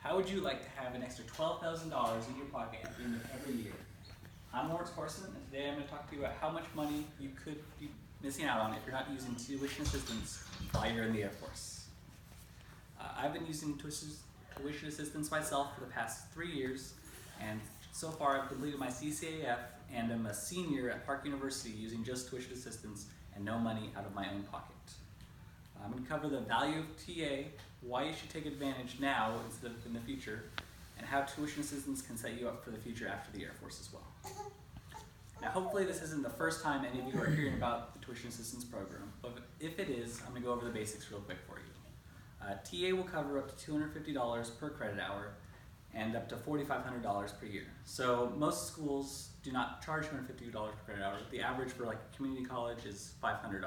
How would you like to have an extra $12,000 in your pocket at the end of every year? I'm Lawrence Corson, and today I'm going to talk to you about how much money you could be missing out on if you're not using tuition assistance while you're in the Air Force. I've been using tuition assistance myself for the past 3 years, and so far I've completed my CCAF and I'm a senior at Park University using just tuition assistance and no money out of my own pocket. I'm going to cover the value of TA, why you should take advantage now instead of in the future, and how tuition assistance can set you up for the future after the Air Force as well. Now hopefully this isn't the first time any of you are hearing about the tuition assistance program, but if it is, I'm going to go over the basics real quick for you. TA will cover up to $250 per credit hour and up to $4,500 per year. So most schools do not charge $250 per credit hour. The average for like a community college is $500.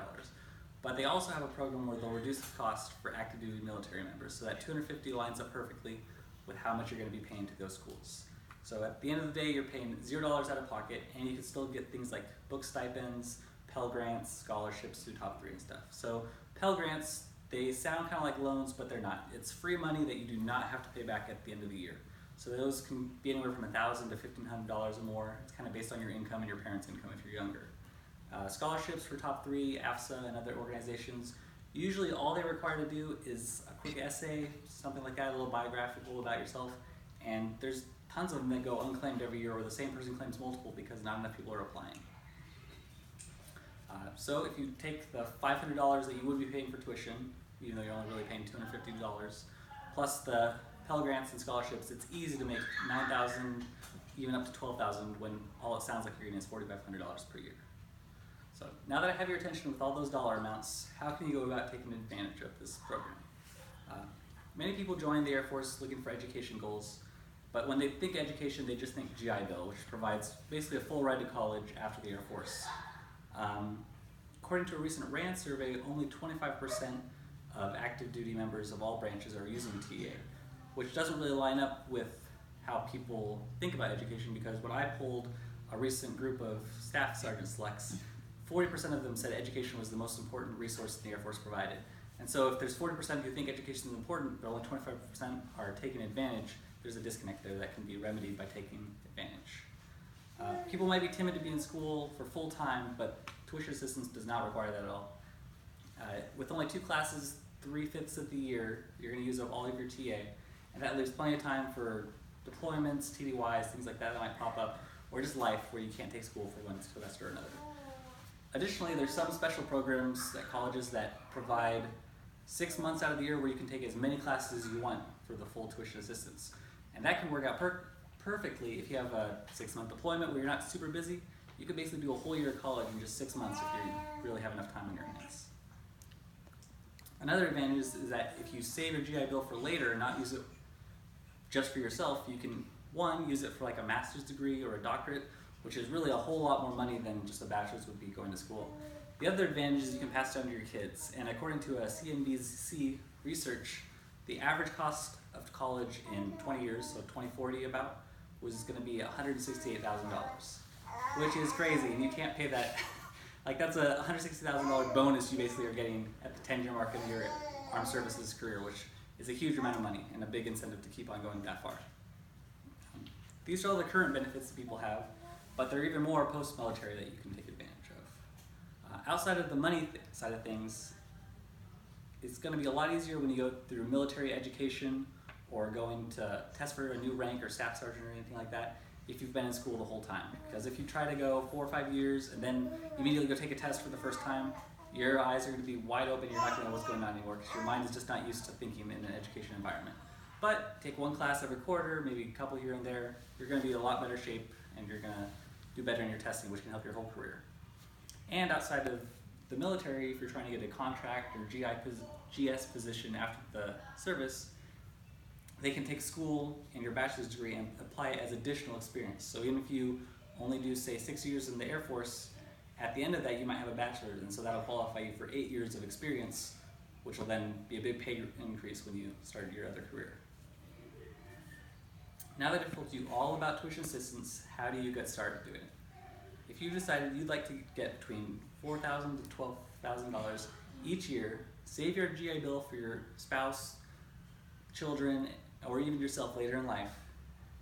But they also have a program where they'll reduce the cost for active duty military members, so that $250 lines up perfectly with how much you're going to be paying to those schools. So at the end of the day, you're paying $0 out of pocket, and you can still get things like book stipends, Pell Grants, scholarships through Top 3 and stuff. So Pell Grants, they sound kind of like loans, but they're not. It's free money that you do not have to pay back at the end of the year. So those can be anywhere from $1,000 to $1,500 or more. It's kind of based on your income and your parents' income if you're younger. Scholarships for Top 3, AFSA, and other organizations, usually all they require to do is a quick essay, something like that, a little biographical about yourself, and there's tons of them that go unclaimed every year, or the same person claims multiple because not enough people are applying. So if you take the $500 that you would be paying for tuition, even though you're only really paying $250, plus the Pell Grants and scholarships, it's easy to make $9,000, even up to $12,000 when all it sounds like you're getting is $4,500 per year. So now that I have your attention with all those dollar amounts, how can you go about taking advantage of this program? Many people join the Air Force looking for education goals, but when they think education, they just think GI Bill, which provides basically a full ride to college after the Air Force. According to a recent RAND survey, only 25% of active duty members of all branches are using TA, which doesn't really line up with how people think about education, because when I polled a recent group of staff sergeant selects, 40% of them said education was the most important resource the Air Force provided. And so if there's 40% who think education is important, but only 25% are taking advantage, there's a disconnect there that can be remedied by taking advantage. People might be timid to be in school for full time, but tuition assistance does not require that at all. With only 2 classes, 3/5 of the year, you're going to use up all of your TA, and that leaves plenty of time for deployments, TDYs, things like that that might pop up, or just life where you can't take school for one semester or another. Additionally, there's some special programs at colleges that provide 6 months out of the year where you can take as many classes as you want for the full tuition assistance. And that can work out perfectly if you have a 6-month deployment where you're not super busy. You could basically do a whole year of college in just 6 months if you really have enough time on your hands. Another advantage is that if you save your GI Bill for later and not use it just for yourself, you can, one, use it for like a master's degree or a doctorate, which is really a whole lot more money than just a bachelor's would be going to school. The other advantage is you can pass down to your kids, and according to a CNBC research, the average cost of college in 20 years, so 2040 about, was going to be $168,000, which is crazy, and you can't pay that. Like, that's a $160,000 bonus you basically are getting at the 10-year mark of your armed services career, which is a huge amount of money and a big incentive to keep on going that far. These are all the current benefits that people have, but there are even more post-military that you can take advantage of. Outside of the money side of things, it's going to be a lot easier when you go through military education or going to test for a new rank or staff sergeant or anything like that if you've been in school the whole time. Because if you try to go 4 or 5 years and then immediately go take a test for the first time, your eyes are going to be wide open, you're not going to know what's going on anymore because your mind is just not used to thinking in an education environment. But take 1 class every quarter, maybe a couple here and there, you're going to be in a lot better shape and you're going to do better in your testing, which can help your whole career. And outside of the military, if you're trying to get a contract or GS position after the service, they can take school and your bachelor's degree and apply it as additional experience. So even if you only do, say, 6 years in the Air Force, at the end of that you might have a bachelor's, and so that'll qualify you for 8 years of experience, which will then be a big pay increase when you start your other career. Now that I've told you all about tuition assistance, how do you get started doing it? If you decided you'd like to get between $4,000 to $12,000 each year, save your GI Bill for your spouse, children, or even yourself later in life,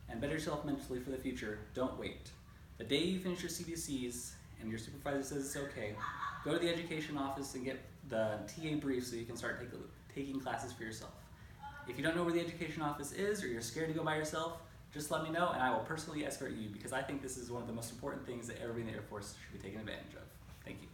and better yourself mentally for the future, don't wait. The day you finish your CBCs and your supervisor says it's okay, go to the education office and get the TA brief so you can start taking classes for yourself. If you don't know where the education office is or you're scared to go by yourself, just let me know and I will personally escort you, because I think this is one of the most important things that everybody in the Air Force should be taking advantage of. Thank you.